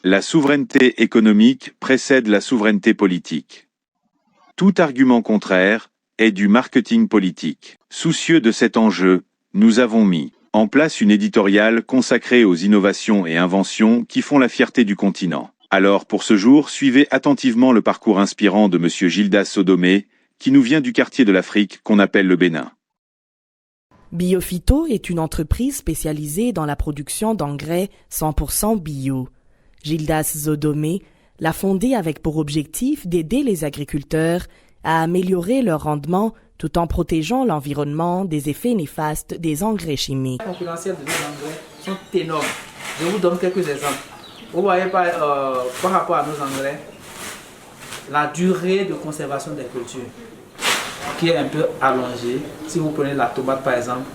La souveraineté économique précède la souveraineté politique. Tout argument contraire est du marketing politique. Soucieux de cet enjeu, nous avons mis en place une éditoriale consacrée aux innovations et inventions qui font la fierté du continent. Alors pour ce jour, suivez attentivement le parcours inspirant de M. Gildas Sodomé, qui nous vient du quartier de l'Afrique qu'on appelle le Bénin. Biophyto est une entreprise spécialisée dans la production d'engrais 100% bio. Gildas Sodomé l'a fondée avec pour objectif d'aider les agriculteurs à améliorer leur rendement tout en protégeant l'environnement des effets néfastes des engrais chimiques. Les concurrentiels de nos engrais sont énormes. Je vous donne quelques exemples. Vous voyez par rapport à nos engrais, la durée de conservation des cultures qui est un peu allongée. Si vous prenez la tomate par exemple,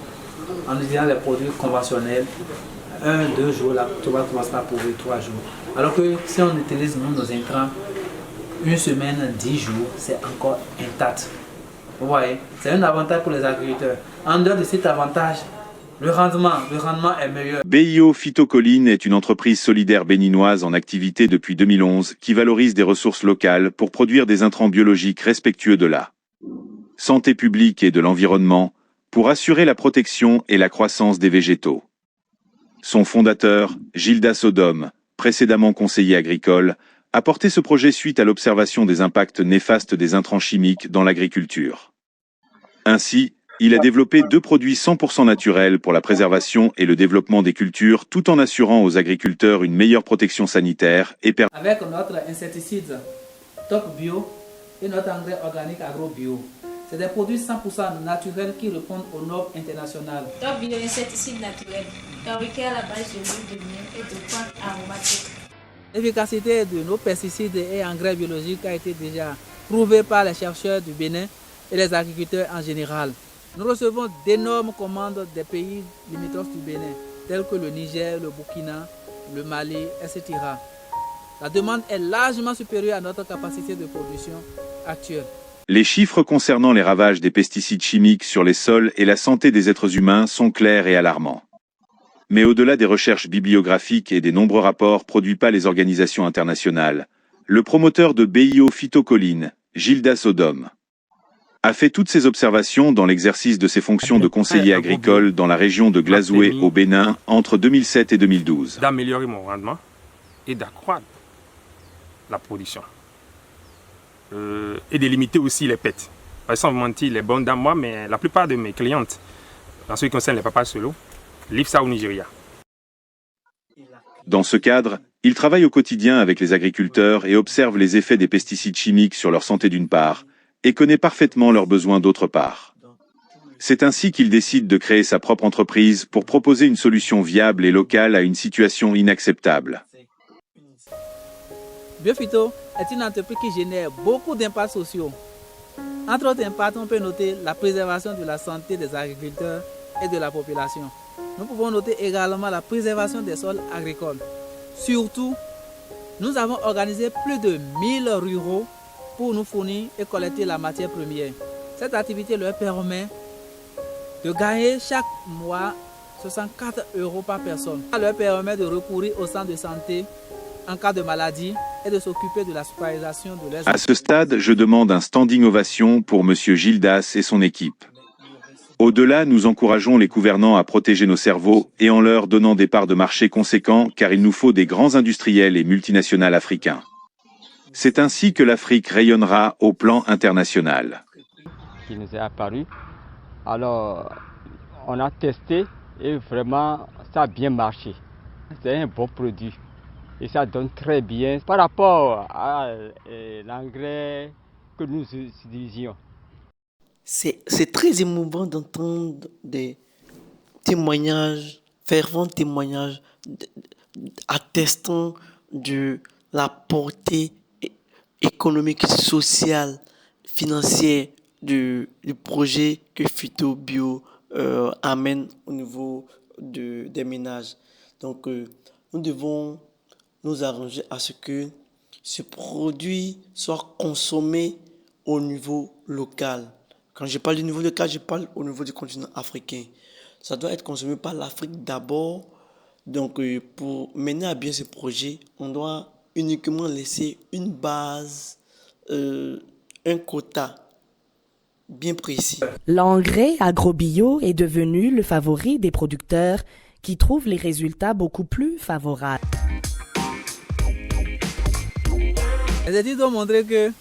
en utilisant les produits conventionnels, 1-2 jours, la tomate commence à pourrir 3 jours. Alors que si on utilise nos intrants, 1 semaine, 10 jours, c'est encore intact. Vous voyez, c'est un avantage pour les agriculteurs. En dehors de cet avantage, le rendement est meilleur. Biophytocholine est une entreprise solidaire béninoise en activité depuis 2011 qui valorise des ressources locales pour produire des intrants biologiques respectueux de la santé publique et de l'environnement pour assurer la protection et la croissance des végétaux. Son fondateur, Gildas Sodomé, précédemment conseiller agricole, a porté ce projet suite à l'observation des impacts néfastes des intrants chimiques dans l'agriculture. Ainsi, il a développé 2 produits 100% naturels pour la préservation et le développement des cultures tout en assurant aux agriculteurs une meilleure protection sanitaire et avec notre insecticide Top Bio et notre engrais organique agro-bio. C'est des produits 100% naturels qui répondent aux normes internationales. Top Bio insecticide naturel, fabriqué à la base de l'huile de miel et de plantes aromatiques. L'efficacité de nos pesticides et engrais biologiques a été déjà prouvée par les chercheurs du Bénin et les agriculteurs en général. Nous recevons d'énormes commandes des pays limitrophes du Bénin, tels que le Niger, le Burkina, le Mali, etc. La demande est largement supérieure à notre capacité de production actuelle. Les chiffres concernant les ravages des pesticides chimiques sur les sols et la santé des êtres humains sont clairs et alarmants. Mais au-delà des recherches bibliographiques et des nombreux rapports produits par les organisations internationales, le promoteur de biophytocholine, Gildas Sodomé, a fait toutes ces observations dans l'exercice de ses fonctions de conseiller agricole dans la région de Glazoué au Bénin entre 2007 et 2012. D'améliorer mon rendement et d'accroître la production. Et de limiter aussi les pertes. Sans vous mentir, les bonnes dames, moi, mais la plupart de mes clientes, en ce qui concerne les papas solo, livrent ça au Nigeria. Dans ce cadre, il travaille au quotidien avec les agriculteurs et observe les effets des pesticides chimiques sur leur santé d'une part, et connaît parfaitement leurs besoins d'autre part. C'est ainsi qu'il décide de créer sa propre entreprise pour proposer une solution viable et locale à une situation inacceptable. Biophyto est une entreprise qui génère beaucoup d'impacts sociaux. Entre autres impacts, on peut noter la préservation de la santé des agriculteurs et de la population. Nous pouvons noter également la préservation des sols agricoles. Surtout, nous avons organisé plus de 1000 ruraux pour nous fournir et collecter la matière première. Cette activité leur permet de gagner chaque mois 64 € par personne. Ça leur permet de recourir au centre de santé en cas de maladie et de s'occuper de la scolarisation de leurs enfants. À ce stade, je demande un standing ovation pour M. Gildas et son équipe. Au-delà, nous encourageons les gouvernants à protéger nos cerveaux et en leur donnant des parts de marché conséquents car il nous faut des grands industriels et multinationales africains. C'est ainsi que l'Afrique rayonnera au plan international. Qui nous est apparu. Alors, on a testé et vraiment, ça a bien marché. C'est un bon produit et ça donne très bien par rapport à l'engrais que nous utilisions. C'est très émouvant d'entendre des témoignages, fervents témoignages attestant de la portée économique, sociale, financière du projet que Phyto Bio amène au niveau des ménages. Donc, nous devons nous arranger à ce que ce produit soit consommé au niveau local. Quand je parle du niveau local, je parle au niveau du continent africain. Ça doit être consommé par l'Afrique d'abord, Donc, pour mener à bien ce projet, on doit uniquement laisser une base, un quota bien précis. L'engrais agrobio est devenu le favori des producteurs qui trouvent les résultats beaucoup plus favorables. Les études ont montré que 1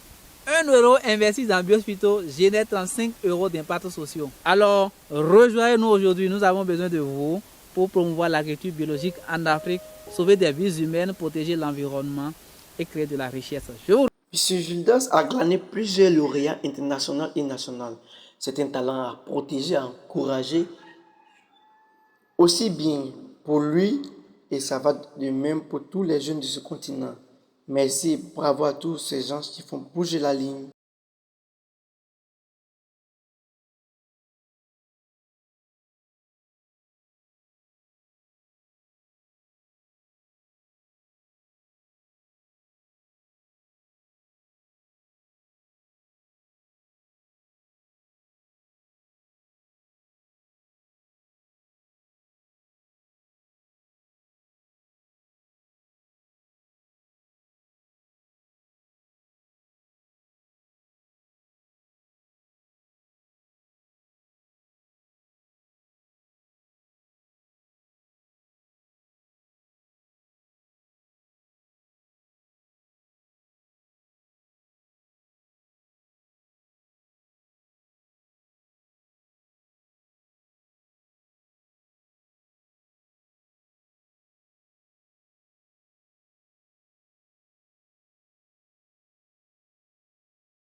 euro investi dans Biophyto génère 35 euros d'impact social. Alors, rejoignez-nous aujourd'hui, nous avons besoin de vous pour promouvoir l'agriculture biologique en Afrique, sauver des vies humaines, protéger l'environnement et créer de la richesse. M. Gildas a glané plusieurs lauréats internationaux et nationaux. C'est un talent à protéger, à encourager, aussi bien pour lui et ça va de même pour tous les jeunes de ce continent. Merci, bravo à tous ces gens qui font bouger la ligne.